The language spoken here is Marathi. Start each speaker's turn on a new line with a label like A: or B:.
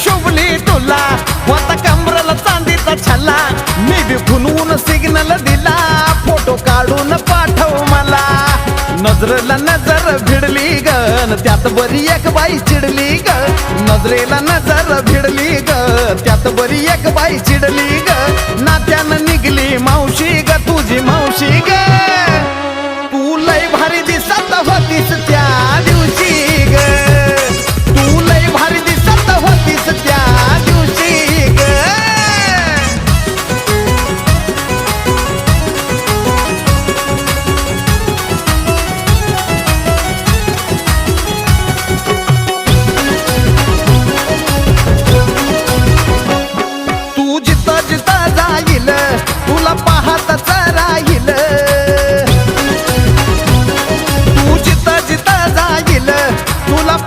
A: शोभली तुला होता कमरला चांदीचा छल्ला मी बी फुनवून सिग्नल दिला फोटो काढून पाठव मला नजरेला नजर भिडली ग त्यात बरी एक बाई चिडली ग नजरेला नजर भिडली ग त्यात बरी एक बाई चिडली ग नात्यानं निघली मावशी ग तुझी मावशी ग तू लय भारी दिसत होतीस